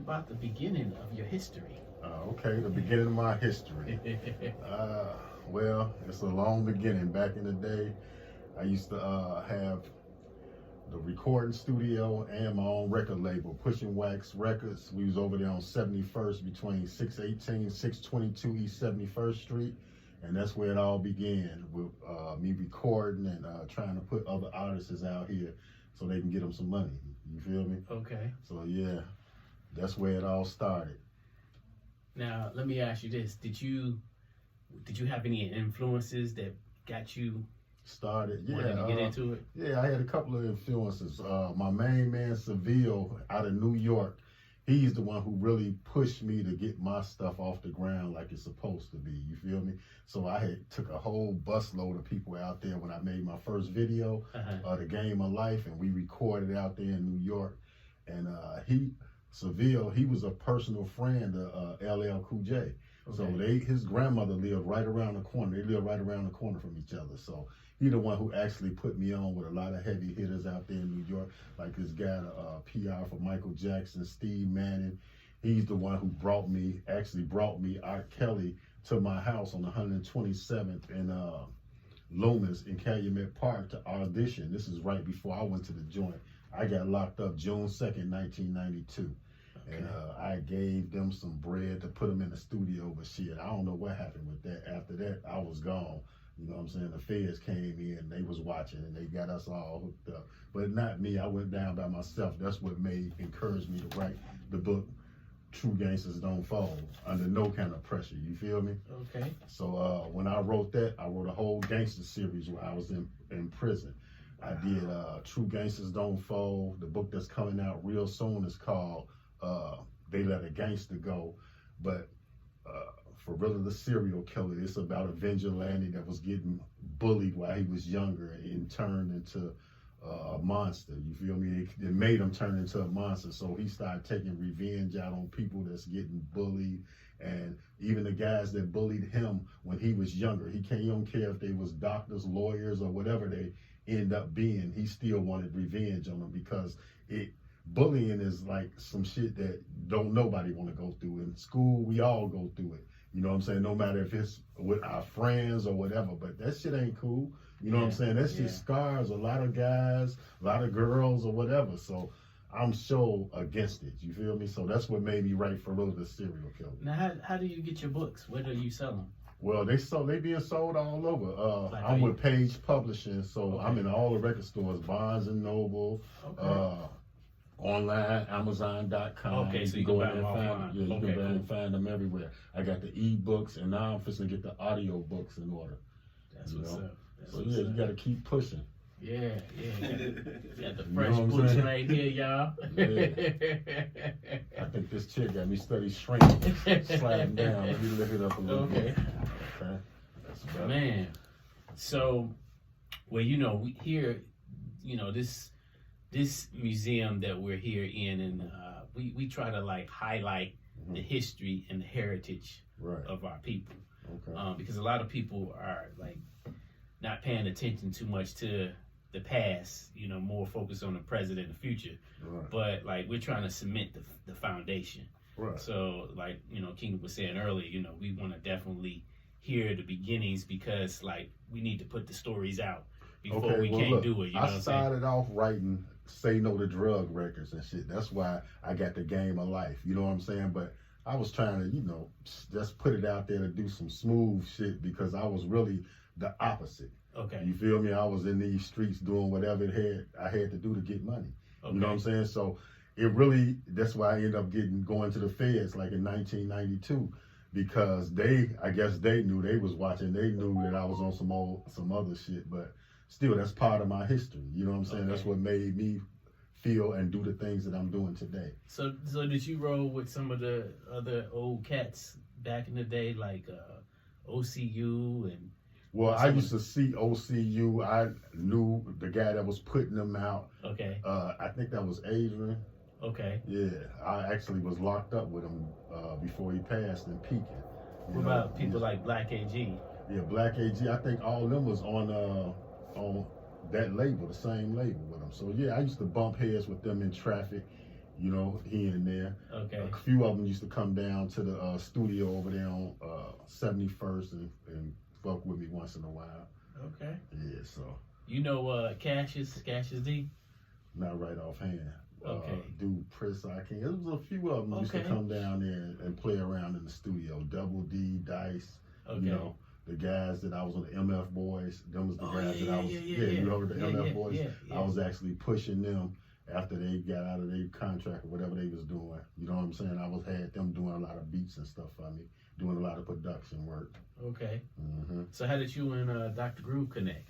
about the beginning of your history. Okay, the beginning of my history. Well, it's a long beginning. Back in the day, I used to have the recording studio and my own record label, Pushing Wax Records. We was over there on 71st between 618 622 East 71st Street. And that's where it all began, with me recording and trying to put other artists out here so they can get them some money. You feel me? Okay. So yeah, that's where it all started. Now, let me ask you this. Did you have any influences that got you Started, wanting to get into it? Yeah, I had a couple of influences. My main man, Seville, out of New York, he's the one who really pushed me to get my stuff off the ground like it's supposed to be. You feel me? So I had took a whole busload of people out there when I made my first video, The Game of Life, and we recorded out there in New York. And Seville, he was a personal friend of LL Cool J. Okay. So his grandmother lived right around the corner. They lived right around the corner from each other. So he the one who actually put me on with a lot of heavy hitters out there in New York, like this guy, PR for Michael Jackson, Steve Manning. He's the one who brought me R. Kelly to my house on 127th in Loomis in Calumet Park to audition. This is right before I went to the joint. I got locked up June 2nd, 1992. Okay. And I gave them some bread to put them in the studio, but shit, I don't know what happened with that. After that, I was gone. You know what I'm saying? The feds came in, they was watching, and they got us all hooked up. But not me. I went down by myself. That's what encouraged me to write the book, True Gangsters Don't Fold, under no kind of pressure. You feel me? Okay. So when I wrote that, I wrote a whole gangster series where I was in prison. I did True Gangsters Don't Fold. The book that's coming out real soon is called They Let a Gangster Go. But for really the serial killer, it's about a vigilante that was getting bullied while he was younger and turned into a monster. You feel me? It made him turn into a monster. So he started taking revenge out on people that's getting bullied. And even the guys that bullied him when he was younger, he don't care if they was doctors, lawyers, or whatever they end up being. He still wanted revenge on them because bullying is like some shit that don't nobody want to go through. In school, we all go through it. You know what I'm saying? No matter if it's with our friends or whatever, but that shit ain't cool. You know what I'm saying? That shit scars a lot of guys, a lot of girls or whatever. So I'm so against it. You feel me? So that's what made me write For Real the Serial Killer. Now, how do you get your books? Where do you sell them? Well, they being sold all over. I'm with Page Publishing, so I'm in all the record stores, Barnes and Noble, online, Amazon.com. Okay, so you can buy them offline. Yeah, you can find them everywhere. I got the e-books, and now I'm fixing to get the audio books in order. That's what's up. You got to keep pushing. Yeah. You got the fresh books right here, y'all. I think this chick got me study shrinking, sliding down. Let me lift it up a little bit. Okay. That's better. Man. So, well, we here, this museum that we're here in, and we try to like highlight the history and the heritage of our people. Okay. Because a lot of people are like not paying attention too much to the past, more focused on the present and the future. Right. But like we're trying to cement the foundation. Right. So like, King was saying earlier, we want to definitely hear the beginnings because like we need to put the stories out before we can't do it. I started off writing Say No to Drug records and shit. That's why I got The Game of Life. You know what I'm saying? But I was trying to, just put it out there to do some smooth shit because I was really the opposite. Okay. You feel me? I was in these streets doing whatever I had to do to get money. Okay. You know what I'm saying? So that's why I ended up going to the feds like in 1992 because I guess they knew they was watching. They knew that I was on some other shit, but still that's part of my history. You know what I'm saying? Okay. That's what made me feel and do the things that I'm doing today. So did you roll with some of the other old cats back in the day, like OCU and? Well, I used to see OCU. I knew the guy that was putting them out. Okay. I think that was Adrian. Okay. Yeah, I actually was locked up with him before he passed in Pekin. What about people like Black AG? Yeah, Black AG. I think all of them was on that label, the same label with him. So yeah, I used to bump heads with them in traffic. you know, here and there. Okay. A few of them used to come down to the studio over there on 71st and fuck with me once in a while. Okay. Yeah, so. You know Cassius D? Not right offhand. Okay. Dude, Pris, I can't. There was a few of them used to come down there and play around in the studio. Double D, Dice, you know, the guys that I was on the MF Boys. Them was the guys that I was. You heard the MF Boys. I was actually pushing them after they got out of their contract or whatever they was doing. You know what I'm saying? I had them doing a lot of beats and stuff for me, doing a lot of production work. Okay. So how did you and Dr. Groove connect?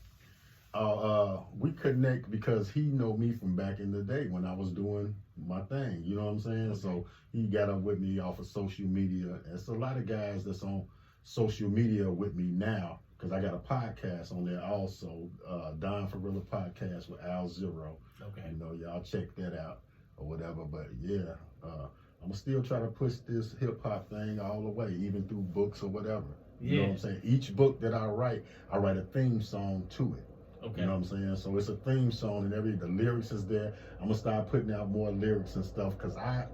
We connect because he know me from back in the day when I was doing my thing. You know what I'm saying? Okay. So he got up with me off of social media. It's a lot of guys that's on social media with me now because I got a podcast on there also, Don Ferrilla podcast with Al Zero. Okay. You know, y'all check that out or whatever. But yeah, I'm gonna still try to push this hip hop thing all the way, even through books or whatever. You know what I'm saying? Each book that I write a theme song to it. Okay. You know what I'm saying? So it's a theme song and the lyrics is there. I'm gonna start putting out more lyrics and stuff because I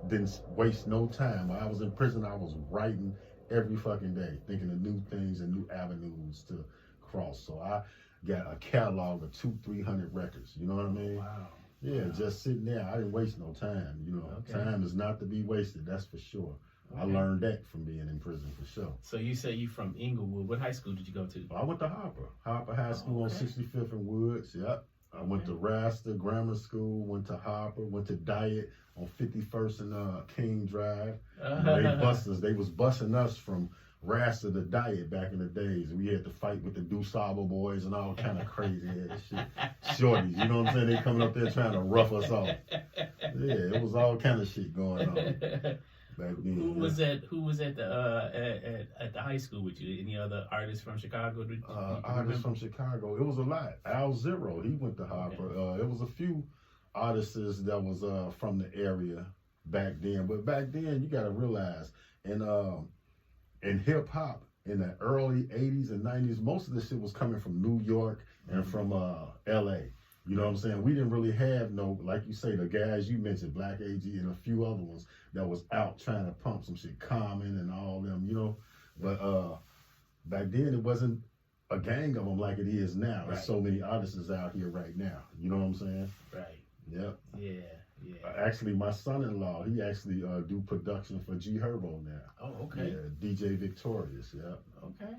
didn't waste no time. When I was in prison, I was writing every fucking day, thinking of new things and new avenues to cross. So I got a catalog of 200-300 records. You know what I mean? Wow. Yeah, just sitting there. I didn't waste no time. You know, time is not to be wasted. That's for sure. I learned that from being in prison for sure. So you say you from Inglewood. What high school did you go to? I went to Harper High School on 65th and Woods. Yep. I went to Rasta Grammar School, went to Harper, went to Diet on 51st and King Drive. You know, they was busing us from Rasta to Diet back in the days. We had to fight with the DuSable boys and all kind of crazy ass shit. Shorties, you know what I'm saying? They coming up there trying to rough us off. Yeah, it was all kind of shit going on. Who was at the high school with you? Any other artists from Chicago? Artists from Chicago. It was a lot. Al Zero, he went to Harper. It was a few artists that was from the area back then. But back then, you got to realize, in hip hop in the early '80s and '90s, most of the shit was coming from New York and from L.A. You know what I'm saying? We didn't really have no, like you say, the guys you mentioned, Black AG and a few other ones that was out trying to pump some shit, Common and all them, you know. But back then it wasn't a gang of them like it is now. There's so many artists out here right now. You know what I'm saying? Right. Yep. Yeah. Actually, my son-in-law, he actually do production for G Herbo now. Oh, okay. Yeah, DJ Victorious. Yeah. Okay.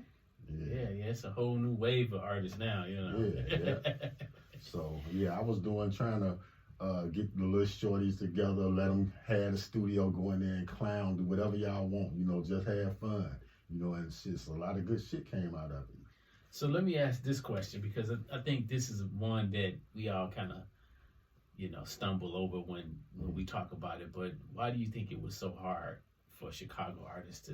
Yeah. It's a whole new wave of artists now. You know. Yeah. So yeah, I was trying to get the little shorties together, let them have the studio, go in there and clown, do whatever y'all want, you know, just have fun, you know, and it's a lot of good shit came out of it. So let me ask this question, because I think this is one that we all kind of, you know, stumble over when we talk about it. But why do you think it was so hard for Chicago artists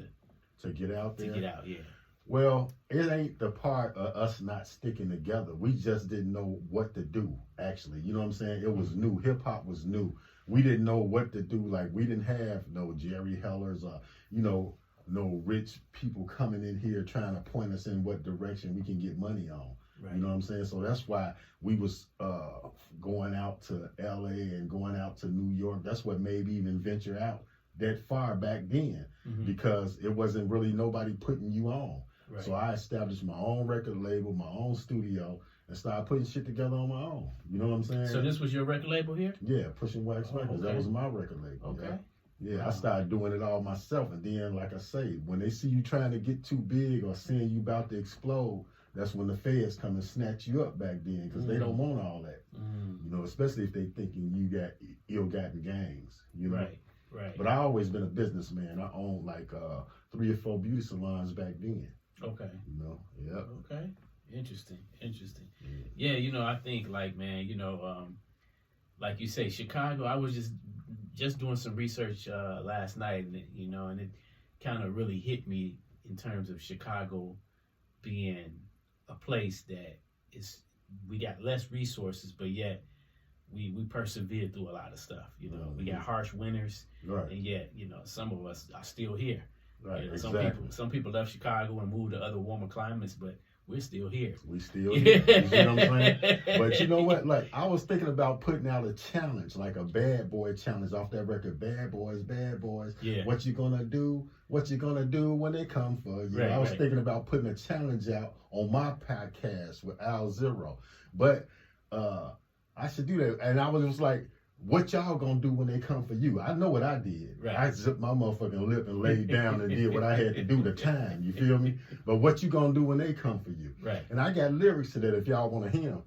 to get out there? To get out, yeah. Well, it ain't the part of us not sticking together. We just didn't know what to do, actually. You know what I'm saying? It was new. Hip-hop was new. We didn't know what to do. Like, we didn't have no Jerry Hellers or, you know, no rich people coming in here trying to point us in what direction we can get money on. Right. You know what I'm saying? So that's why we was going out to L.A. and going out to New York. That's what made me even venture out that far back then, because it wasn't really nobody putting you on. Right. So I established my own record label, my own studio, and started putting shit together on my own. You know what I'm saying? So this was your record label here? Yeah, Pushing Wax Records. That was my record label. Okay. Yeah, I started doing it all myself. And then, like I say, when they see you trying to get too big or seeing you about to explode, that's when the feds come and snatch you up back then, because they don't want all that. You know, especially if they thinking you got ill-gotten gains. You know? Right. But I always been a businessman. I owned like 3 or 4 beauty salons back then. Okay. You know, yeah. Okay. Interesting. Yeah, you know, I think like, man, you know, like you say, Chicago, I was just doing some research last night, and you know, and it kind of really hit me in terms of Chicago being a place that we got less resources, but yet we persevered through a lot of stuff. You know, we got harsh winters, and yet, you know, some of us are still here. Right, you know, exactly. Some people left Chicago and moved to other warmer climates, but we're still here. We still here. You see what I'm saying? But you know what? Like, I was thinking about putting out a challenge, like a bad boy challenge off that record. Bad boys, bad boys. Yeah. What you gonna do? What you gonna do when they come for you? Right, I was thinking about putting a challenge out on my podcast with Al Zero. But I should do that. And I was just like, what y'all gonna do when they come for you? I know what I did. Right. I zipped my motherfucking lip and laid down and did what I had to do the time. You feel me? But what you gonna do when they come for you? Right. And I got lyrics to that if y'all want to hear them.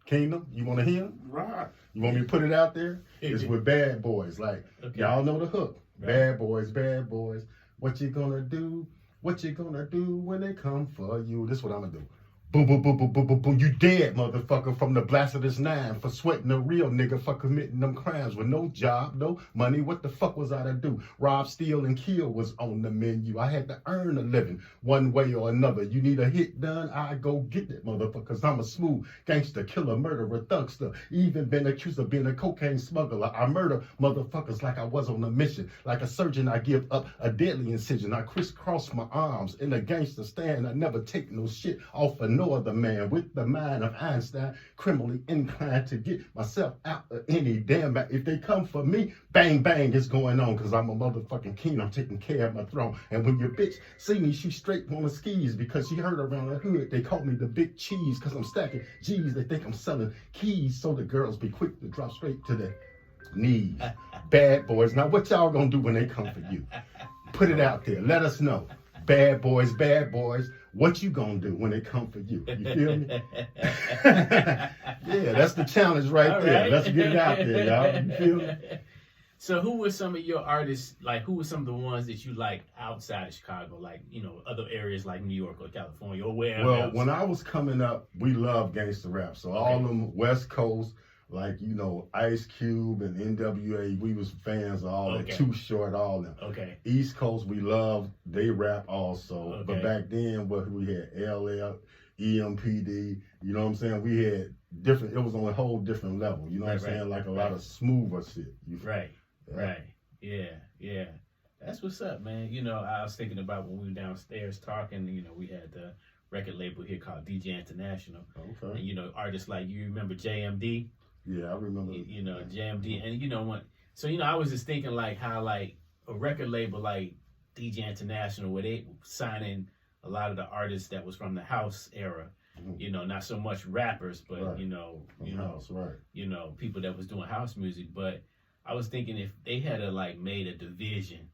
Kingdom, you want to hear them? Right. You want me to put it out there? It's with Bad Boys. Like, y'all know the hook. Right. Bad boys, bad boys. What you gonna do? What you gonna do when they come for you? This is what I'm gonna do. Boom, boom, boom, boom, boom, boom, boom. You dead, motherfucker, from the blast of this 9 for sweating a real nigga for committing them crimes with no job, no money. What the fuck was I to do? Rob, steal, and kill was on the menu. I had to earn a living one way or another. You need a hit done? I go get it, motherfucker, cause I'm a smooth gangster, killer, murderer, thugster. Even been accused of being a cocaine smuggler. I murder motherfuckers like I was on a mission. Like a surgeon, I give up a deadly incision. I crisscross my arms in a gangster stand. I never take no shit off of no other man with the mind of Einstein, criminally inclined to get myself out of any damn. If they come for me, bang, bang, it's going on, because I'm a motherfucking king. I'm taking care of my throne. And when your bitch see me, she straight on the skis, because she heard around the hood they call me the big cheese, because I'm stacking G's. They think I'm selling keys, so the girls be quick to drop straight to the knees. Bad boys. Now, what y'all gonna do when they come for you? Put it out there. Let us know. Bad boys, bad boys. What you gonna do when they come for you? You feel me? Yeah, that's the challenge right there. Right. Let's get it out there, y'all. You feel me? So who were some of your artists, like who were some of the ones that you like outside of Chicago, like, you know, other areas like New York or California or wherever Well, else? when I was coming up, we loved gangster rap. So all them West Coast, like, you know, Ice Cube and NWA, we was fans of all that. Too Short, all them. Okay. East Coast, we loved, they rap also. Okay. But back then, what we had, LL, EMPD, you know what I'm saying? We had different, it was on a whole different level. You know what I'm saying? Like a lot of smoother shit. Right. Right. Yeah. Yeah. That's what's up, man. You know, I was thinking about when we were downstairs talking, you know, we had the record label here called DJ International. Okay. And, you know, artists like, you remember JMD? Yeah, I remember. You know, JMD. And, you know, I was just thinking like how like a record label like DJ International, where they signing a lot of the artists that was from the house era, you know, not so much rappers, but, you know, house, you know, people that was doing house music. But I was thinking if they had like made a division,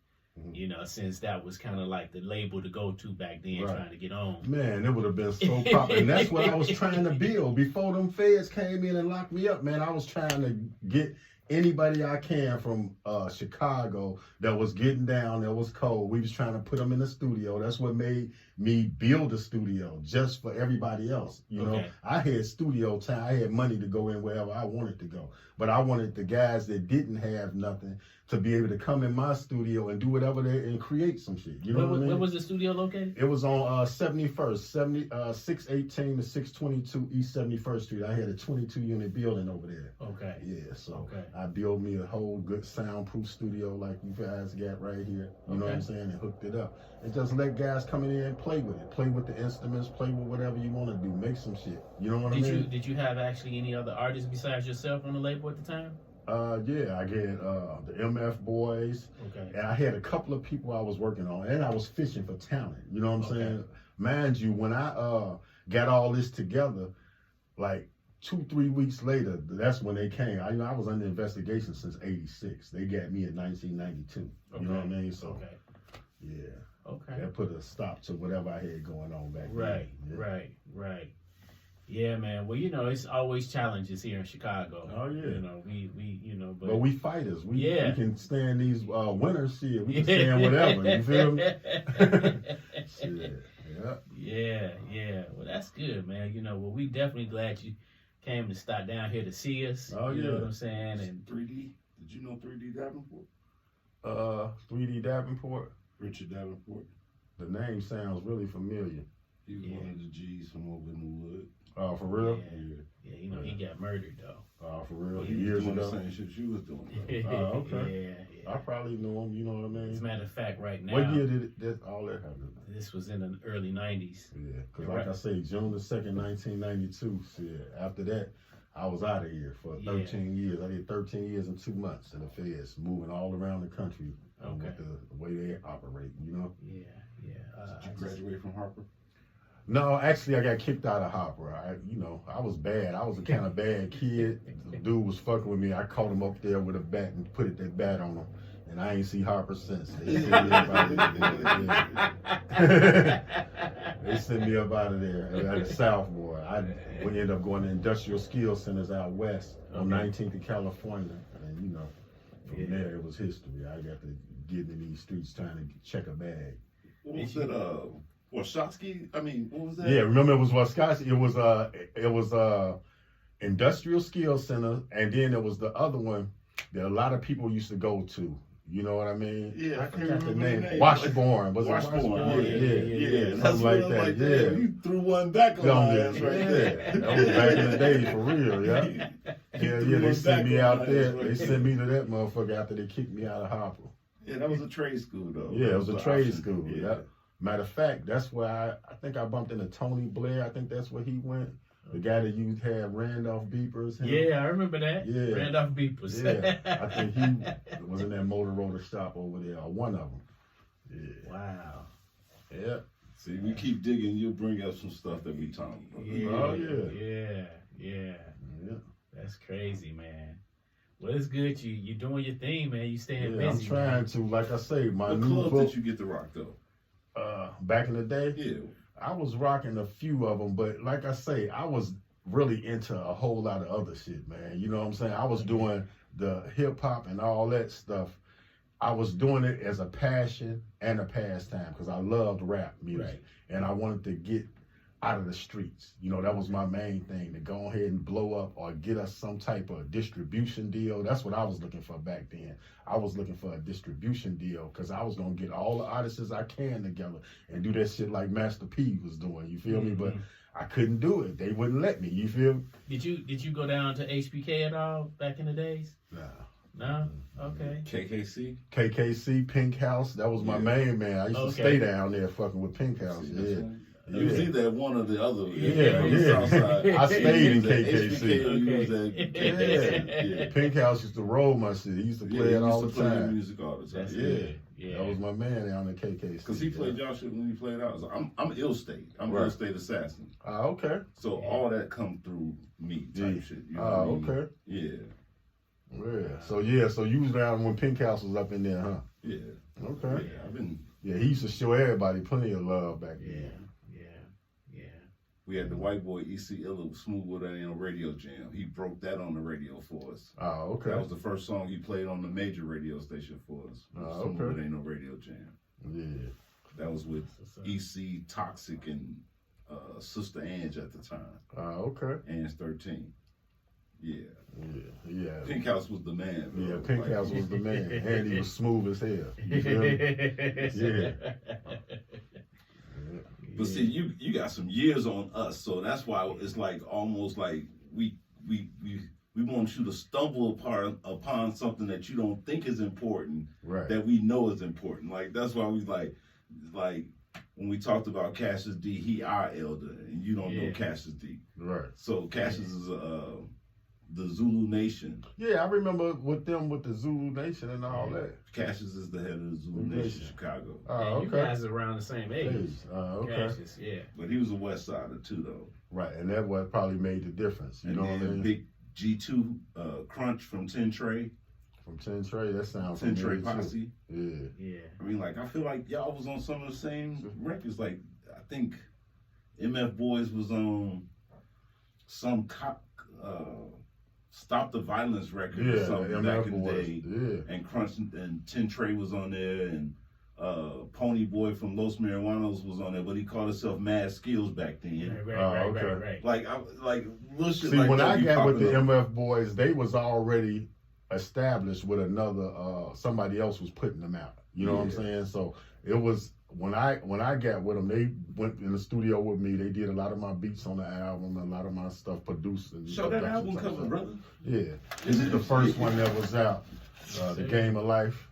you know, since that was kind of like the label to go to back then, trying to get on. Man, it would have been so proper. And that's what I was trying to build. Before them feds came in and locked me up, man, I was trying to get anybody I can from Chicago that was getting down, that was cold. We was trying to put them in the studio. That's what made me build a studio just for everybody else. You know, I had studio time. I had money to go in wherever I wanted to go. But I wanted the guys that didn't have nothing to be able to come in my studio and do whatever they and create some shit. You know what I mean? Where was the studio located? It was on 71st, 618 to 622 East 71st Street. I had a 22-unit building over there. Okay. Yeah, so I built me a whole good soundproof studio like you guys got right here. You know what I'm saying? And hooked it up. And just let guys come in here and play with it. Play with the instruments, play with whatever you want to do. Make some shit. You know what I mean? Did you have actually any other artists besides yourself on the label at the time? Yeah, I had the MF Boys. Okay. And I had a couple of people I was working on. And I was fishing for talent. You know what I'm saying? Mind you, when I got all this together, like 2-3 weeks later, that's when they came. I was under investigation since '86. They got me in 1992. You know what I mean? So, yeah. Okay. That put a stop to whatever I had going on back then. Right. Yeah, man. Well, you know, it's always challenges here in Chicago. Oh yeah. You know, we you know, but we fighters. We can stand these winners shit. We can stand whatever. You feel me? Shit. Yeah. Well, that's good, man. You know, well, we definitely glad you came to stop down here to see us. Oh, you know what I'm saying? And 3D. Did you know 3D Davenport? 3D Davenport. Richard Davenport. The name sounds really familiar. He was one of the G's from over in the wood. Oh, for real? Yeah, you know, he got murdered though. Oh, for real? He Years was doing ago? the same shit you was doing. Oh, okay. Yeah. I probably knew him, you know what I mean? As a matter of fact, right now. What year did all that happen? This was in the early 90s. Yeah, because like I say, June the 2nd, 1992, shit, after that, I was out of here for 13 years. I did 13 years and 2 months in the feds, moving all around the country with the way they operate, you know? Yeah. Did you graduate from Harper? No, actually, I got kicked out of Hopper. I was bad. I was a kind of bad kid. The dude was fucking with me. I caught him up there with a bat and put that bat on him. And I ain't see Hopper since. They sent me up out of there. They sent me up out of there at the South, boy. We ended up going to industrial skills centers out west on 19th in California. And, you know, from there, it was history. I got to get in these streets trying to check a bag. What was that? Washatsky? I mean, what was that? Yeah, remember it was Washatsky. It was Industrial Skills Center, and then there was the other one that a lot of people used to go to. You know what I mean? Yeah, I forgot the name. name. Washburn. Was Washburn. it Washburn? Yeah. Something That's like what that. Yeah. You threw one back on my ass right there. That was back in the day for real, yeah. Yeah, they sent me out there. They sent me to that motherfucker after they kicked me out of Hopper. Yeah, that was a trade school though. Yeah, it was a trade school. Yeah. Matter of fact, that's where I think I bumped into Tony Blair. I think that's where he went. The guy that you had Randolph Beepers. Yeah, I remember that. Yeah. Randolph Beepers. Yeah, I think he was in that Motorola shop over there, or one of them. Yeah. Wow. Yeah. See, we keep digging, you'll bring up some stuff that we talking about. Yeah. Oh, yeah. Yeah. That's crazy, man. Well, it's good. You doing your thing, man. You staying busy. I'm trying to, like I say, my what new clubs book. did you get to rock though? Back in the day, Yeah. I was rocking a few of them, but like I say, I was really into a whole lot of other shit, man. You know what I'm saying? I was doing the hip hop and all that stuff. I was doing it as a passion and a pastime because I loved rap music, and I wanted to get out of the streets. You know, that was my main thing, to go ahead and blow up or get us some type of distribution deal. That's what I was looking for back then. I was looking for a distribution deal because I was going to get all the artists I can together and do that shit like Master P was doing, you feel me? But I couldn't do it. They wouldn't let me, you feel me? Did you go down to HBK at all back in the days? Nah. No? Okay. KKC, Pink House, that was my main man. I used to stay down there fucking with Pink House. It was either one or the other. I stayed in KKC. Yeah. Pink House used to roll my shit. He used to play it all the time. Music all the time. That's good. Yeah. That was my man down in KKC. Because he played y'all shit when he played out. So I'm Ill State. I'm Ill State Assassin. Okay. So all that come through me type shit. You know what I mean? Okay. Yeah. Yeah. So you was down when Pink House was up in there, huh? Yeah. Okay. Yeah, he used to show everybody plenty of love back then. We had the white boy E.C. Illa, Smooth With That Ain't No Radio Jam. He broke that on the radio for us. Oh, okay. That was the first song he played on the major radio station for us. Smooth With That Ain't No Radio Jam. Yeah. That was with E.C., Toxic, and Sister Ange at the time. Oh, okay. Ange 13. Yeah. Pink House was the man, bro. Yeah, Pink House was the man. And he was smooth as hell. You feel me? But see, you got some years on us, so that's why it's like almost like we want you to stumble upon something that you don't think is important, that we know is important. Like that's why we like when we talked about Cassius D, he our elder, and you don't know Cassius D. Right. So Cassius is the Zulu Nation. Yeah, I remember with the Zulu Nation and all that. Cassius is the head of the Zulu Nation, Chicago. Oh, okay. You guys are around the same age. Okay. Cassius, But he was a West Sider too, though. Right, and that what probably made the difference. You know what I mean? Big G2 Crunch from 10 Trey. From 10 Trey, that sounds 10 Trey Posse. Yeah. I mean, like, I feel like y'all was on some of the same records. Like, I think MF Boys was on some Stop the Violence record or something back in the day. Yeah. And Crunch and 10 Trey was on there, and Pony Boy from Los Marijuanos was on there, but he called himself Mad Skills back then. Right. Like little shit. See, like when that I got with the up. MF Boys, they was already established with another. Somebody else was putting them out. You know what I'm saying? So it was when I got with them, they went in the studio with me. They did a lot of my beats on the album, a lot of my stuff produced. And show that album cover, brother. Yeah, this is the first one that was out, The Game of Life.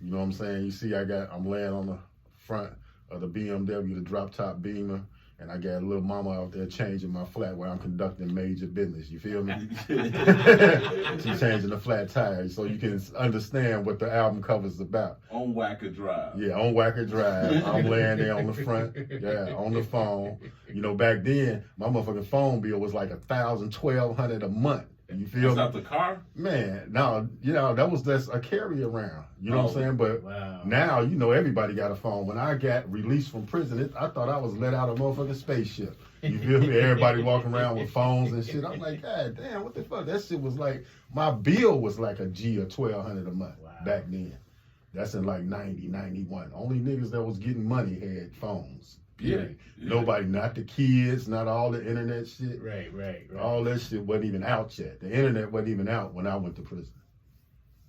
You know what I'm saying? You see, I'm laying on the front of the BMW, the drop top Beamer. And I got a little mama out there changing my flat where I'm conducting major business. You feel me? She's changing the flat tires so you can understand what the album cover's about. On Wacker Drive. Yeah, on Wacker Drive. I'm laying there on the front. Yeah, on the phone. You know, back then, my motherfucking phone bill was like $1,000, $1,200 a month. You feel That's me? out the car? Man, no, you know, that was just a carry around. You know what I'm saying? But now, you know, everybody got a phone. When I got released from prison, I thought I was let out of a motherfucking spaceship. You feel me? Everybody walking around with phones and shit. I'm like, God damn, what the fuck? That shit was like, my bill was like a G or $1,200 a month back then. That's in like 90, 91. Only niggas that was getting money had phones. Yeah. Nobody, not the kids, not all the internet shit. Right. All that shit wasn't even out yet. The internet wasn't even out when I went to prison.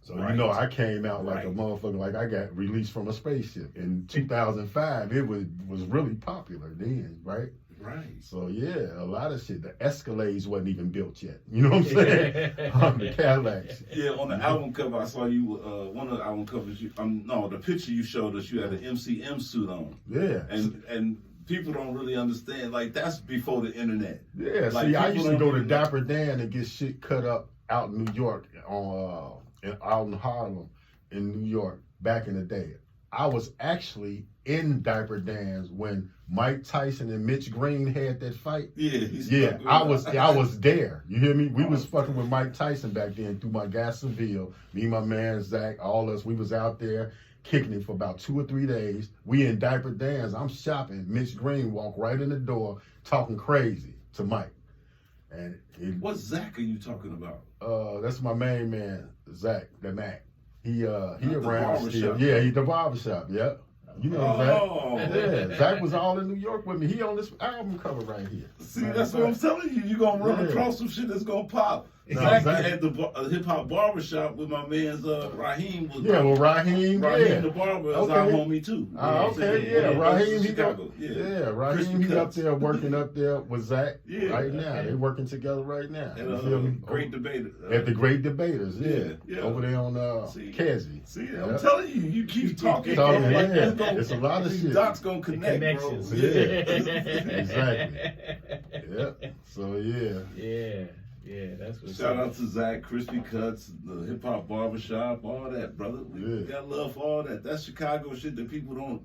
So, you know, I came out like a motherfucker, like I got released from a spaceship. In 2005, it was really popular then, right? Right. So, yeah, a lot of shit. The Escalades wasn't even built yet. You know what I'm saying? The Cadillacs. Yeah, on the album cover, I saw you, one of the album covers, the picture you showed us, you had an MCM suit on. Yeah. And people don't really understand, like, that's before the internet. Yeah, like, see, I used to go to Dapper Dan and get shit cut up out in New York, out in Harlem, in New York, back in the day. I was actually in Dapper Dan's when Mike Tyson and Mitch Green had that fight. Yeah, I was there. You hear me? We was fucking with Mike Tyson back then through my guy Seville. Me, my man Zach, all us. We was out there kicking it for about 2 or 3 days. We in Dapper Dan's. I'm shopping. Mitch Green walked right in the door talking crazy to Mike. And what Zach are you talking about? That's my main man, Zach, the Mac. He around still. Shop. Yeah, he the barbershop. Yep. You know Zach. Yeah, Zach was all in New York with me. He on this album cover right here. See, that's what I'm telling you. You gonna run across some shit that's gonna pop. Zach at the hip hop barbershop with my man's Raheem. Raheem the barber is our homie too. Raheem, Chicago. Raheem, he up there working up there with Zach right now. They working together right now. You feel me? Great Debater. At the Great Debaters, over there on Kesey. See, I'm telling you, you keep talking. It's a lot of shit. Dots gonna connect, bro. Exactly. Yep. So Yeah, that's what. Shout out to Zach, Crispy Cuts, the Hip Hop Barbershop, all that, brother. We got love for all that. That's Chicago shit that people don't.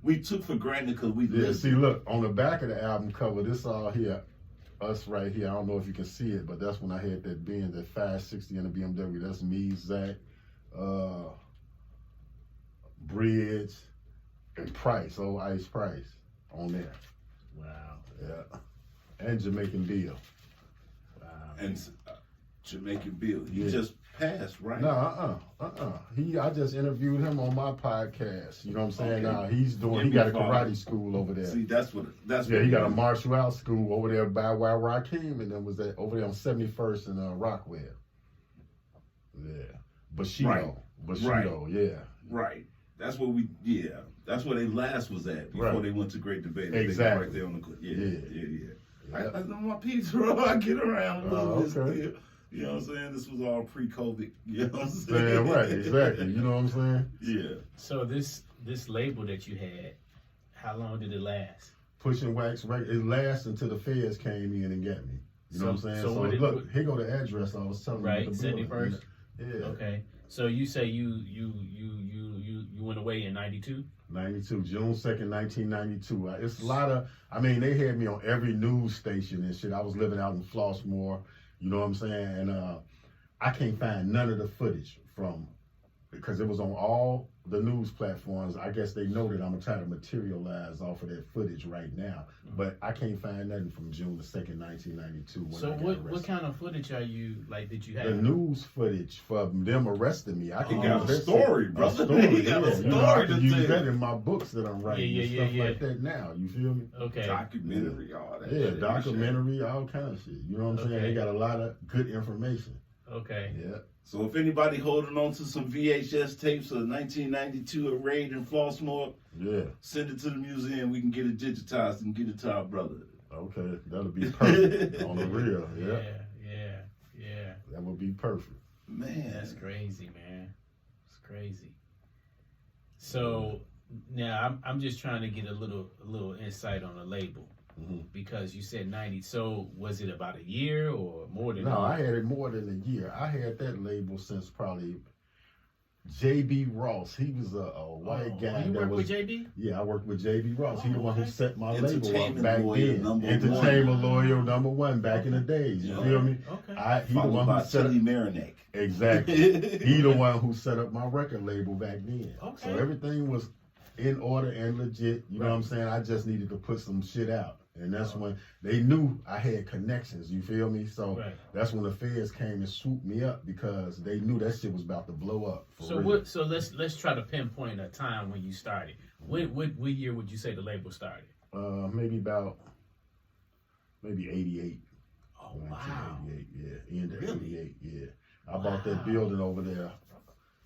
We took for granted because we lived. See, look on the back of the album cover. This all here, us right here. I don't know if you can see it, but that's when I had that Benz, that 560 in the BMW. That's me, Zach, Bridge, and Price. Old Ice Price on there. Wow. Yeah, and Jamaican Bill. And Jamaican Bill, he just passed, right? No, I just interviewed him on my podcast. You know what I'm saying? Now he got a karate school over there. See, that's what he got a martial arts school over there by where Rakim and then was that over there on 71st and Rockwell. Yeah, Bushido, Right. That's where that's where they last was at before they went to Great Debate. Exactly. Right there on the I know my piece, bro. I get around a little bit still. You know what I'm saying? This was all pre-COVID. You know what I'm saying? Right, exactly. You know what I'm saying? Yeah. So this label that you had, how long did it last? Pushing Wax Records. It lasted until the feds came in and got me. You know what I'm saying? So look, here go the address I was telling you. Right, 71st. Yeah. Okay. So you say you went away in 92? 92, June 2nd, 1992. It's a lot of, they had me on every news station and shit. I was living out in Flossmoor, you know what I'm saying? And I can't find none of the footage because it was on all the news platforms. I guess they know that I'm trying to materialize off of that footage right now. But I can't find nothing from June the 2nd, 1992. So what kind of footage did you have? The news footage for them arresting me. I can got a story, brother. He got a story I can use tell. that in my books that I'm writing and stuff like that now. You feel me? Okay. Documentary, all that. Yeah, documentary, all kind of shit. You know what I'm saying? They got a lot of good information. Okay. Yeah. So if anybody holding on to some VHS tapes of 1992 at Raid and Flossmoor, send it to the museum. We can get it digitized and get it to our brother. Okay, that'll be perfect. On the real, Yeah. That would be perfect. Man, that's crazy, man. It's crazy. So now I'm just trying to get a little insight on the label. Because you said 90. So was it about a year or more than? No, I had it more than a year. I had that label since probably J.B. Ross. He was a white guy. You worked with J.B.? Yeah, I worked with J.B. Ross. He the one who set my label up Entertainment back Lawyer then. #1. Entertainment Lawyer #1 back in the days. You feel me? Okay. He the one who set up Marinek. Exactly. He the one who set up my record label back then. Okay. So everything was in order and legit. You know what I'm saying? I just needed to put some shit out. And that's when they knew I had connections, you feel me? So that's when the feds came and swooped me up because they knew that shit was about to blow up. So let's try to pinpoint a time when you started. What year would you say the label started? Maybe 88. Oh wow. 88, yeah. End of 88, yeah. I bought that building over there.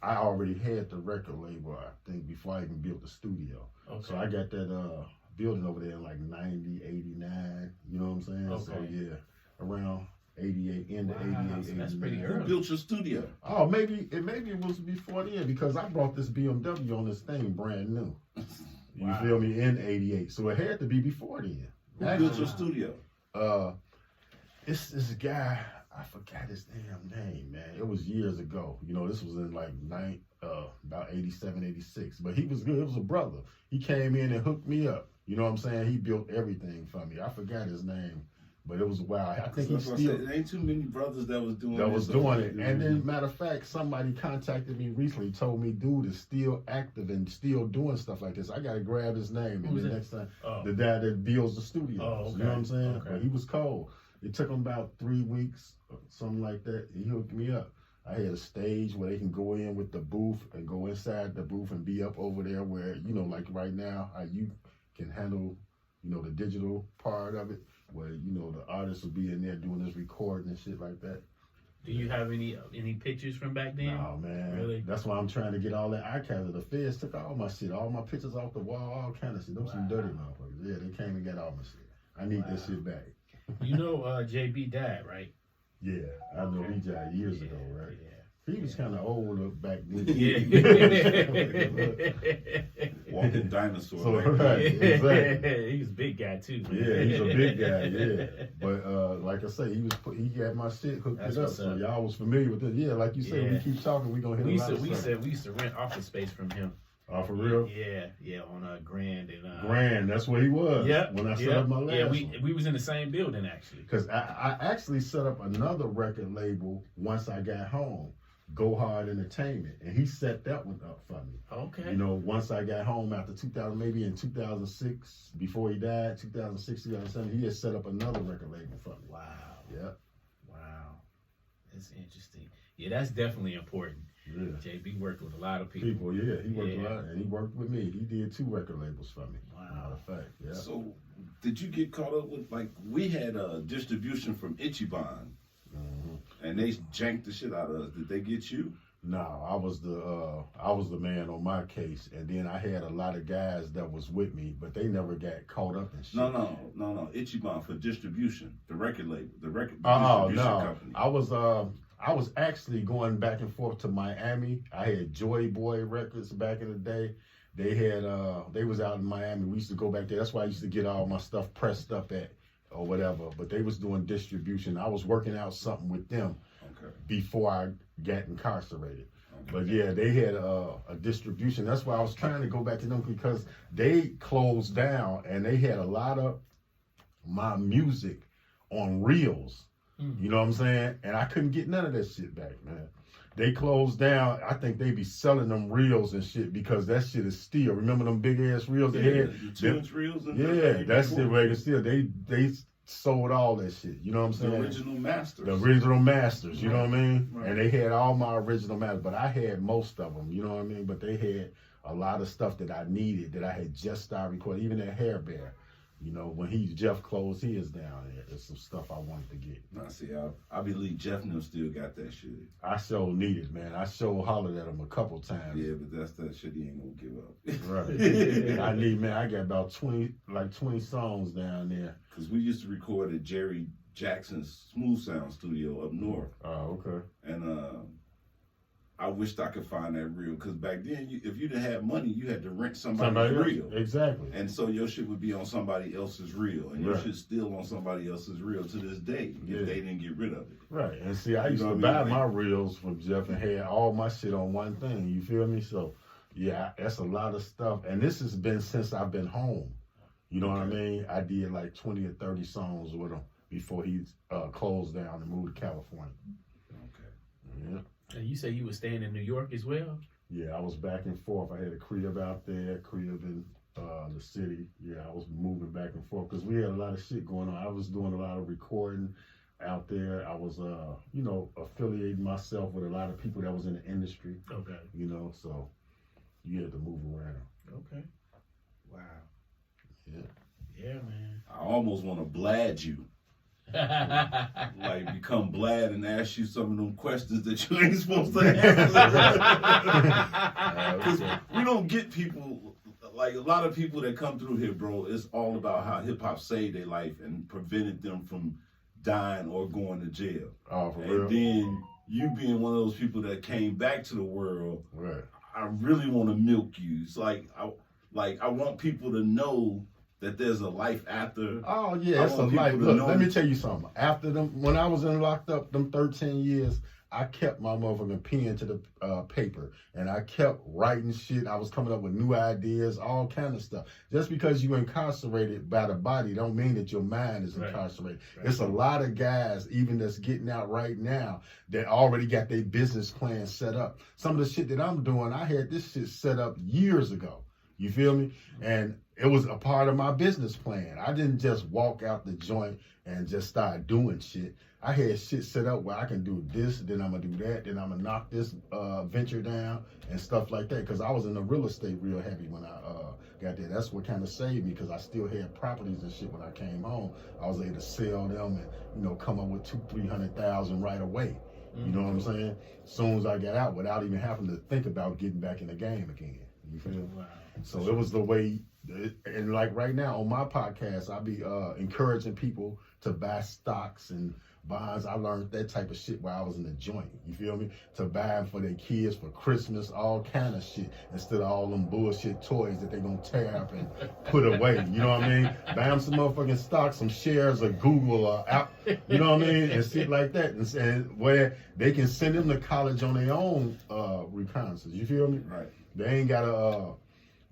I already had the record label, I think, before I even built the studio. Okay. So I got that building over there in like 90, 89, you know what I'm saying? Okay. So yeah, around 88, end of 88, so that's 89. pretty early. Who built your studio? Oh, maybe it was before then because I brought this BMW on this thing brand new. You feel me? In 88. So it had to be before then. Who built your studio? It's this guy, I forgot his damn name, man. It was years ago. You know, this was in like about 87, 86. But he was good. It was a brother. He came in and hooked me up. You know what I'm saying? He built everything for me. I forgot his name, but it was wild. I think he's still. There ain't too many brothers that was doing it. And then, matter of fact, somebody contacted me recently, told me, dude is still active and still doing stuff like this. I got to grab his name. And then next time, the guy that builds the studio. Okay. You know what I'm saying? Okay. But he was cold. It took him about 3 weeks, something like that. He hooked me up. I had a stage where they can go in with the booth and go inside the booth and be up over there where, you know, like right now, how you can handle, you know, the digital part of it, where, you know, the artists will be in there doing this recording and shit like that. Do you have any pictures from back then? No, man. Really? That's why I'm trying to get all that archive. The feds took all my shit, all my pictures off the wall, all kind of shit. Those some dirty motherfuckers. Yeah, they came and got all my shit. I need that shit back. You know JB died, right? Yeah, I know he died years ago, right? Yeah. He was kind of old back then. Walking dinosaur. So, right, exactly. He was a big guy too. Man. Yeah, he's a big guy. Yeah, but like I say, he got my shit hooked it up. So y'all was familiar with it. Yeah, like you said, we keep talking, we gonna hit a lot of stuff. We used to rent office space from him. Oh, for real? Yeah, on Grand and Grand. That's where he was. Yeah, when I set up my last. Yeah, we was in the same building actually. Because I actually set up another record label once I got home, Go Hard Entertainment, and he set that one up for me. Okay. You know, once I got home after 2000, maybe in 2006, before he died, 2006, 2007, he had set up another record label for me. Wow. Yeah. Wow. That's interesting. Yeah, that's definitely important. Yeah. JB worked with a lot of people. He worked a lot, and he worked with me. He did 2 record labels for me. Wow. Matter of fact, yeah. So, did you get caught up with, like, we had a distribution from Ichiban, and they janked the shit out of us. Did they get you? No, I was the man on my case, and then I had a lot of guys that was with me, but they never got caught up in shit. No. Ichiban for distribution, the record label, the distribution company. I was actually going back and forth to Miami. I had Joy Boy Records back in the day. They had they was out in Miami. We used to go back there. That's why I used to get all my stuff pressed up at or whatever. But they was doing distribution. I was working out something with them before I got incarcerated. Okay. But yeah, they had a distribution. That's why I was trying to go back to them because they closed down and they had a lot of my music on reels. You know what I'm saying? And I couldn't get none of that shit back, man. They closed down. I think they be selling them reels and shit because that shit is steel. Remember them big ass reels they had? The 2-inch reels? That shit regular steel. They sold all that shit. You know what I'm saying? The original masters. The original masters. You know what I mean? Right. And they had all my original masters, but I had most of them. You know what I mean? But they had a lot of stuff that I needed that I had just started recording. Even that Hair Bear. You know, when Jeff closed his down there, there's some stuff I wanted to get. Nah, see, I believe Jeff and them still got that shit. I sure need it, man. I sure hollered at him a couple times. Yeah, but that's that shit he ain't gonna give up. Right. I got about 20 songs down there. Cause we used to record at Jerry Jackson's Smooth Sound studio up north. Oh, okay. And I wished I could find that reel, because back then, if you didn't have money, you had to rent somebody's reel. Exactly. And so your shit would be on somebody else's reel, and your shit's still on somebody else's reel to this day if they didn't get rid of it. Right. And see, I used to buy my reels from Jeff and had all my shit on one thing. You feel me? So, yeah, that's a lot of stuff. And this has been since I've been home. You know what I mean? I did like 20 or 30 songs with him before he closed down and moved to California. Okay. Yeah. And you say you were staying in New York as well? Yeah, I was back and forth. I had a crib out there, crib in the city. Yeah, I was moving back and forth because we had a lot of shit going on. I was doing a lot of recording out there. I was, affiliating myself with a lot of people that was in the industry. Okay. You know, so you had to move around. Okay. Wow. Yeah. Yeah, man. I almost want to blad you. Like become Blad and ask you some of them questions that you ain't supposed to answer. Because we don't get people, like a lot of people that come through here, bro, it's all about how hip hop saved their life and prevented them from dying or going to jail. Oh, for real? And then you being one of those people that came back to the world, right. I really want to milk you. It's like I want people to know that there's a life after. Oh yeah, it's a life. Look, let me tell you something. After when I was locked up, them 13 years, I kept my motherfucking pen to the paper, and I kept writing shit. I was coming up with new ideas, all kind of stuff. Just because you incarcerated by the body, don't mean that your mind is incarcerated. Right. It's a lot of guys, even that's getting out right now, that already got their business plan set up. Some of the shit that I'm doing, I had this shit set up years ago. You feel me? And it was a part of my business plan. I didn't just walk out the joint and just start doing shit. I had shit set up where I can do this, then I'm going to do that, then I'm going to knock this venture down and stuff like that. Because I was in the real estate real heavy when I got there. That's what kind of saved me, because I still had properties and shit when I came home. I was able to sell them and, come up with $200,000-300,000 right away. You know what I'm saying? As soon as I got out, without even having to think about getting back in the game again. You feel me? Wow. So it was the way, and like right now on my podcast, I be encouraging people to buy stocks and bonds. I learned that type of shit while I was in the joint. You feel me? To buy them for their kids for Christmas, all kind of shit, instead of all them bullshit toys that they gonna tear up and put away. You know what I mean? Buy them some motherfucking stocks, some shares of Google or Apple, you know what I mean? And shit like that. And where they can send them to college on their own reconnaissance. You feel me? Right. They ain't gotta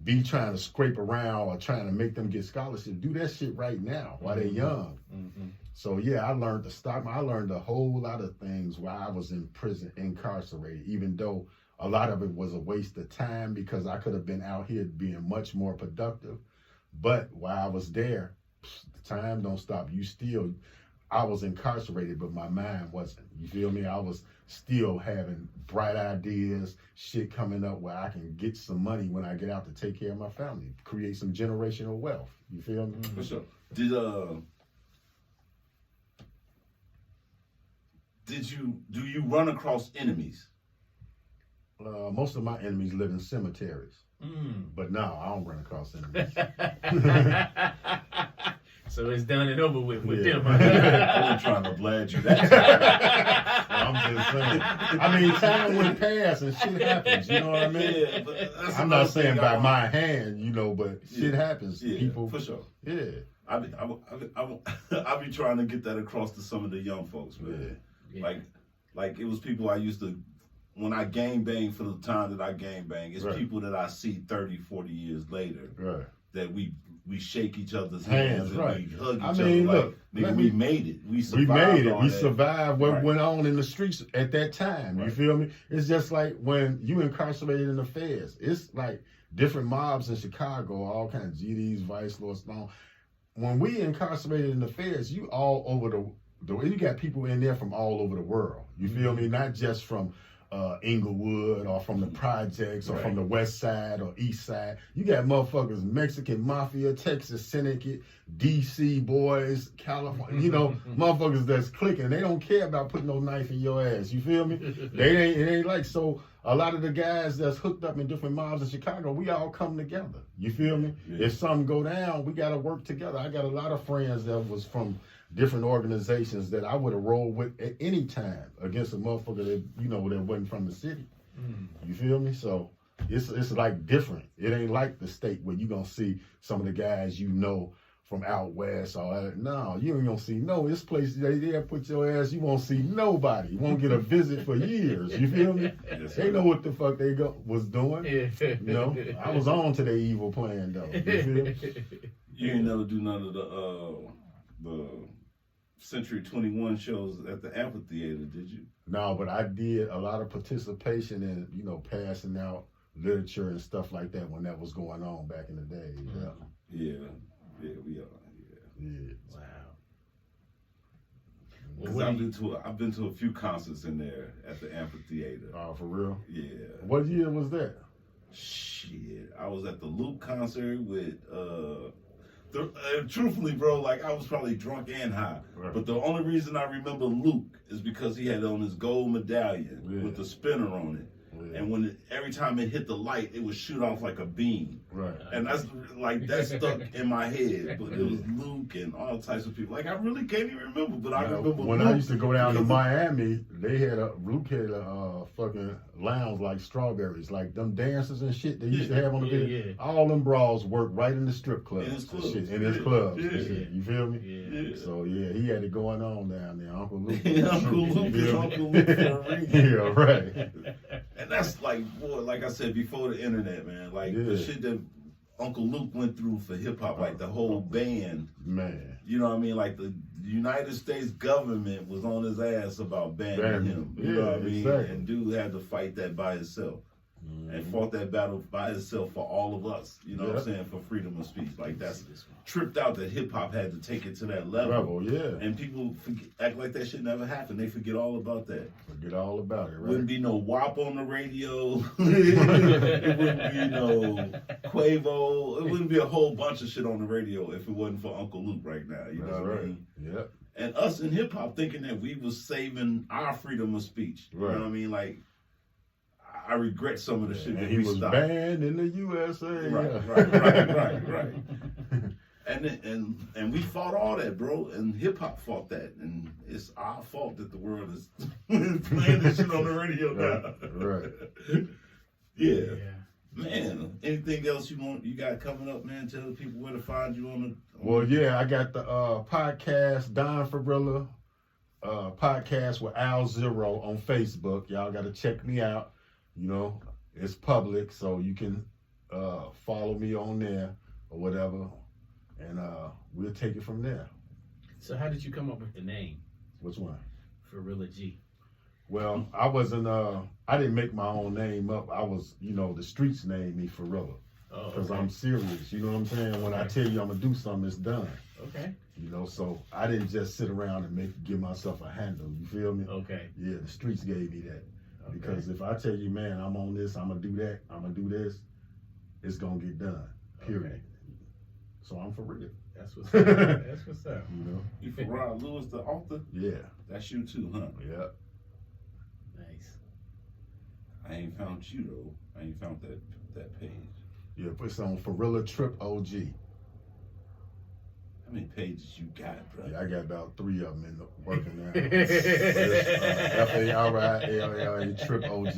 be trying to scrape around or trying to make them get scholarship. Do that shit right now while they're young. Mm-hmm. So yeah, I learned the stock. I learned a whole lot of things while I was in prison, incarcerated, even though a lot of it was a waste of time because I could have been out here being much more productive. But while I was there, the time don't stop. I was incarcerated, but my mind wasn't. You feel me? I was still having bright ideas, shit coming up where I can get some money when I get out to take care of my family, create some generational wealth. You feel me? For sure. Do you run across enemies? Most of my enemies live in cemeteries. But no, I don't run across enemies. So it's done and over with them. I was trying to blad you that time. I'm just saying. I mean, time went past and shit happens. You know what I mean? Yeah, but I'm not saying by my hand, but shit happens. Yeah, people, for sure. Yeah. I be trying to get that across to some of the young folks, man. Yeah. Like it was people I used to, when I gang bang for the time that I gang bang, it's people that I see 30, 40 years later. Right. That we shake each other's hands and we hug each other. Look, we made it. We survived. We made it. We survived what went on in the streets at that time. You feel me? It's just like when you incarcerated in the feds. It's like different mobs in Chicago, all kinds of GDs, Vice Lord Stone. When we incarcerated in the feds, you all over you got people in there from all over the world. You feel me? Not just from Inglewood or from the projects or from the west side or east side. You got motherfuckers, Mexican Mafia, Texas Syndicate, DC boys, California, you know, motherfuckers that's clicking. They don't care about putting no knife in your ass. You feel me? It ain't like, so a lot of the guys that's hooked up in different mobs in Chicago, we all come together. You feel me? Yeah. If something go down, we got to work together. I got a lot of friends that was from different organizations that I would have rolled with at any time against a motherfucker that, you know, that wasn't from the city. You feel me? So it's like different. It ain't like the state where you gonna see some of the guys you know from out west or no, you ain't gonna see this place they put your ass, you won't see nobody. You won't get a visit for years. You feel me? They know what the fuck they was doing. You know? I was on to their evil plan though. You feel me? You ain't never do none of the Century 21 shows at the amphitheater, did you? No, but I did a lot of participation in, you know, passing out literature and stuff like that when that was going on back in the day. Yeah, we are. Yeah. Wow. Well, I've been to a few concerts in there at the amphitheater. Oh, for real? Yeah. What year was that? Shit, I was at the Luke concert with truthfully, bro, like I was probably drunk and high. Right. But the only reason I remember Luke is because he had on his gold medallion with the spinner on it. Yeah. And every time it hit the light, it would shoot off like a beam. Right. And that stuck in my head. But it was Luke and all types of people. Like I really can't even remember, but I remember when Luke. I used to go down to Miami, Luke had a fucking lounge like Strawberries, like them dancers and shit they used to have on the video. Yeah. All them bras work right in the strip clubs. In his clubs. In his clubs. Yeah. You feel me? Yeah. So yeah, he had it going on down there. Uncle Luke. Uncle Luke is Uncle Luke for a reason. Yeah, right. And that's like, boy, like I said before the internet, man. Like the shit that Uncle Luke went through for hip hop, like the whole band. Man. You know what I mean? Like the United States government was on his ass about banning him. You know what I mean? Exactly. And dude had to fight that by himself. And fought that battle by himself for all of us, you know what I'm saying, for freedom of speech. Like that's tripped out that hip hop had to take it to that level. And people act like that shit never happened. They forget all about that. Forget all about it, right? Wouldn't be no WAP on the radio. It wouldn't be no Quavo. It wouldn't be a whole bunch of shit on the radio if it wasn't for Uncle Luke right now. You know what I mean? Yep. And us in hip hop thinking that we was saving our freedom of speech. You know what I mean? Like, I regret some of the shit that he was stopped. Banned in the USA. Right. And we fought all that, bro. And hip hop fought that, and it's our fault that the world is playing this shit on the radio now. Right. Yeah. Man, anything else you got coming up, man? Tell the people where to find you on the. Well, yeah, I got the podcast Don Farilla podcast with Al Zero on Facebook. Y'all got to check me out. You know, it's public, so you can follow me on there or whatever, and we'll take it from there. So how did you come up with the name? Which one? Farilla G. Well, I wasn't, I didn't make my own name up. I was, you know, the streets named me Farilla. Because I'm serious, you know what I'm saying? When I tell you I'm going to do something, it's done. Okay. You know, so I didn't just sit around and give myself a handle, you feel me? Okay. Yeah, the streets gave me that. Because if I tell you, man, I'm on this, I'm going to do that, I'm going to do this, it's going to get done, period. Okay. So I'm for real. That's what's up. That's what's up. You know? You Farrah Lewis, the author? Yeah. That's you too, huh? Yep. Nice. I ain't found you, though. I ain't found that page. Yeah, put some Farilla Trip OG. How many pages you got, bro? Yeah, I got about 3 of them in the working now. Farilla Trip OG.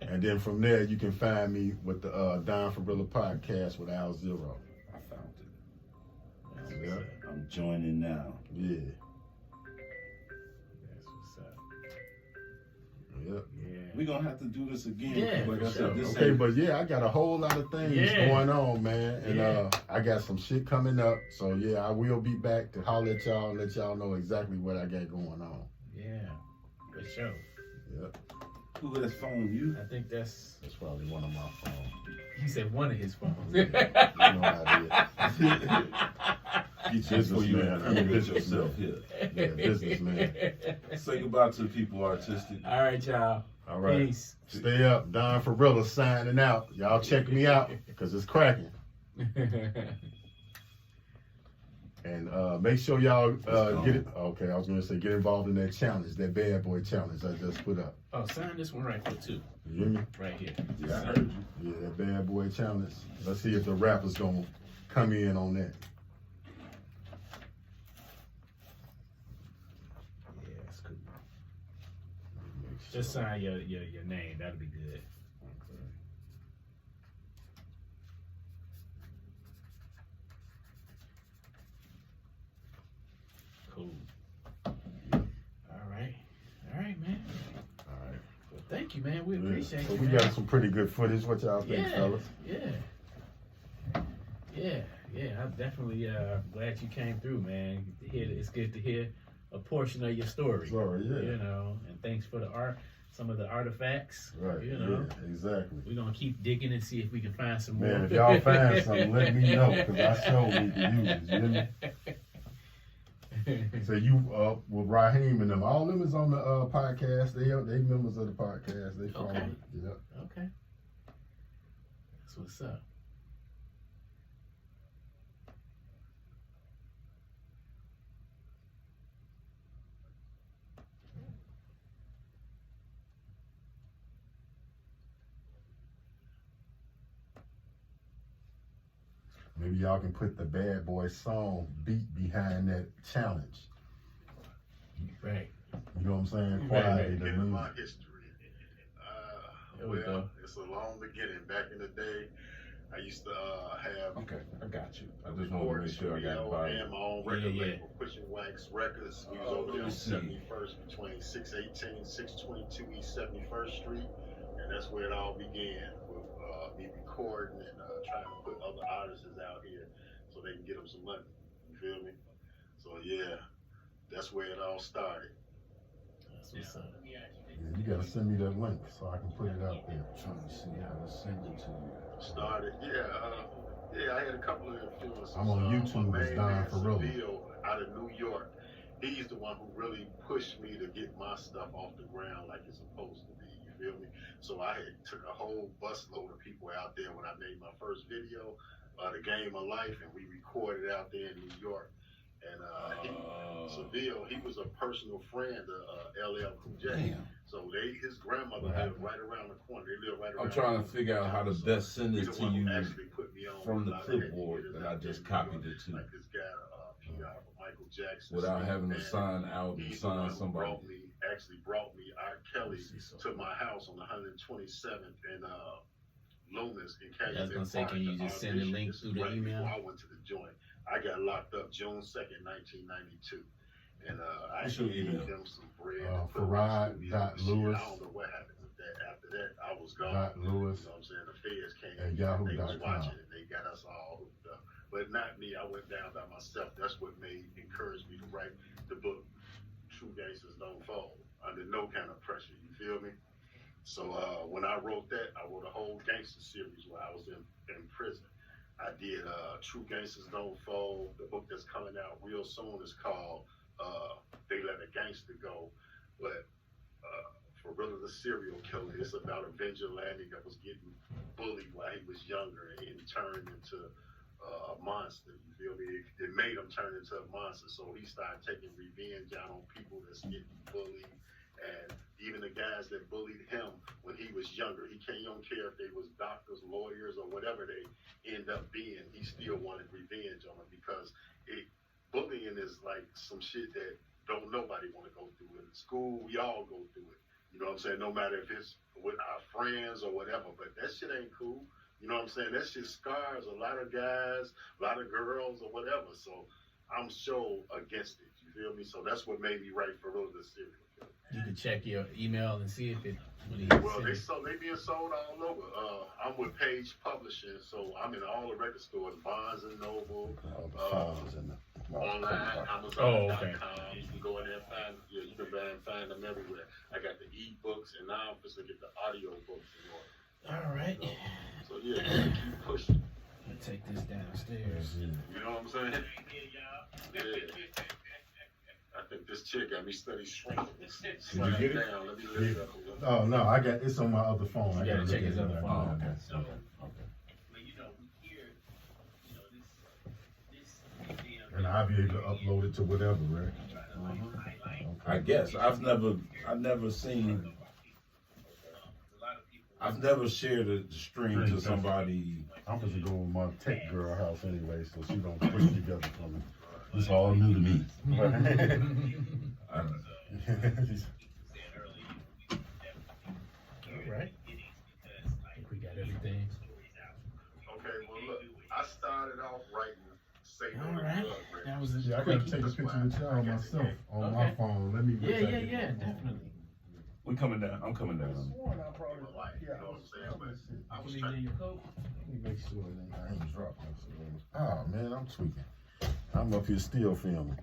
And then from there, you can find me with the Don Farilla podcast with Al Zero. I found it. Yep. I'm joining now. Yeah. That's what's up. Yep. Yeah. We're going to have to do this again. Yeah, like I said, this okay, but yeah, I got a whole lot of things going on, man. And I got some shit coming up. So yeah, I will be back to holler at y'all and let y'all know exactly what I got going on. Yeah. For sure. Yep. Who is phone you? I think that's probably one of my phones. He said one of his phones. You know I did. Get businessman. You get yourself here. Yeah, businessman. Say goodbye to the people, Artistic. All right, y'all. All right. Peace. Stay up. Don Farilla signing out. Y'all check me out because it's cracking. And make sure y'all get it. Okay, I was gonna say get involved in that challenge, that bad boy challenge I just put up. Oh, sign this one right here too. You hear me? Right here. Yeah, I heard you. Yeah, that bad boy challenge. Let's see if the rappers gonna come in on that. Yeah, that's cool. Just sign your name. That'll be good. Cool. All right, man. All right. Well, thank you, man. We appreciate so you. we man. got some pretty good footage. What y'all think, fellas? Yeah. I'm definitely glad you came through, man. It's good to hear a portion of your story. Sorry, yeah. You know, and thanks for the art, some of the artifacts. Right. You know, Yeah, exactly. we're gonna keep digging and see if we can find some more. Man, if y'all find something, let me know because I sure need to use it. You hear me? So you with Raheem and them, all them is on the podcast. They members of the podcast. They follow Okay. it. Yep. Okay. That's what's up. Maybe y'all can put the Bad Boy song beat behind that challenge. Right. You know what I'm saying? Right, Quietly, right. the Beginning of my music. history. There we go. It's a long beginning. Back in the day, I used to have Okay, I got you. I just want to make sure I got the body. and my own record Yeah. label, Pushing Wax Records. We was over there on Let's see. 71st between 618 622 East 71st Street, and that's where it all began with me recording and trying to put other artists out here so they can get them some money. You feel me? So yeah, that's where it all started. That's what's up. Yeah, you gotta send me that link so I can put it out there. I'm trying to see how to send it to you. Started, I had a couple of influences. I'm on YouTube My as main Don man, Farilla. Seville, out of New York. He's the one who really pushed me to get my stuff off the ground like it's supposed to be. You feel me? So I had took a whole busload of people out there when I made my first video, The Game of Life, and we recorded out there in New York. And Seville, he was a personal friend of LL Cool J. Damn. So his grandmother What lived happened? right around the corner. They live right around I'm trying the to figure out how to corner. best send He's this the to one who you actually put me on from with the a lot of clipboard heavy that I hitters just out copied there, it to like this guy, PR for Michael Jackson. without Smith, having to man. sign out and He's the one sign who somebody. brought me R. Kelly Let me see to something. my house on 127th and Loomis in Yeah, I was Cajun gonna say, can you just send the link through the email? I went to the joint. I got locked up June 2nd, 1992. And I What's your gave email? them some bread. to put in my Farad studio dot and shit. Lewis I don't know what happened with that. After that, I was gone. Dot Lewis You know what I'm saying? The feds came at in, yahoo.com. they was watching and they got us all hooked up. But not me. I went down by myself. That's what encouraged me to write the book, True Gangsters Don't Fold, under no kind of pressure. You feel me? So when I wrote that, I wrote a whole gangster series while I was in prison. I did True Gangsters Don't Fold. The book that's coming out real soon is called They Let a Gangster Go. But Farilla the Serial Killer, it's about a vigilante that was getting bullied while he was younger and turned into a monster. You feel me? It made him turn into a monster. So he started taking revenge out on people that's getting bullied. And even the guys that bullied him when he was younger, he don't care if they was doctors, lawyers, or whatever they end up being. He still wanted revenge on them because bullying is like some shit that don't nobody want to go through. In school, we all go through it. You know what I'm saying? No matter if it's with our friends or whatever, but that shit ain't cool. You know what I'm saying? That shit scars a lot of guys, a lot of girls, or whatever. So I'm so against it. You feel me? So that's what made me write Farilla the Serial Killer. You can check your email and see if it. Well, they being sold all over. I'm with Page Publishing, so I'm in all the record stores, Barnes and Noble, All the files in the online, Amazon.com. You can go in there and find. Yeah, you can find them everywhere. I got the e-books, and now I'm supposed to get the audio books in order. All right. So yeah, you gotta keep pushing. I'll take this downstairs. You know what I'm saying? Yeah. I think this chick got me study shrinking. Did you get it? Down. Let me lift it up a little. Oh no, I got it's on my other phone. I You gotta gotta check look his at other it. phone. Oh, okay. So, Okay. but you know, here, you know, this And I'll be able to upload it to whatever, right? I guess I've never seen. I've never shared a string to somebody. I'm supposed to go with my tech girl house anyway, so she don't put it together for me. It's all new to me. Right. I think we got everything. Okay, well look, I started off writing Satan All on the right. Drug Record. That was a Yeah, I gotta quickie. take a picture with y'all myself on my Okay. phone. Let me Yeah, definitely. We coming down. I'm coming down. My life, you know what I'm saying? But I was Put it trying in your coat. Let me make sure that I ain't dropping. Oh man, I'm tweaking. I'm up here still filming.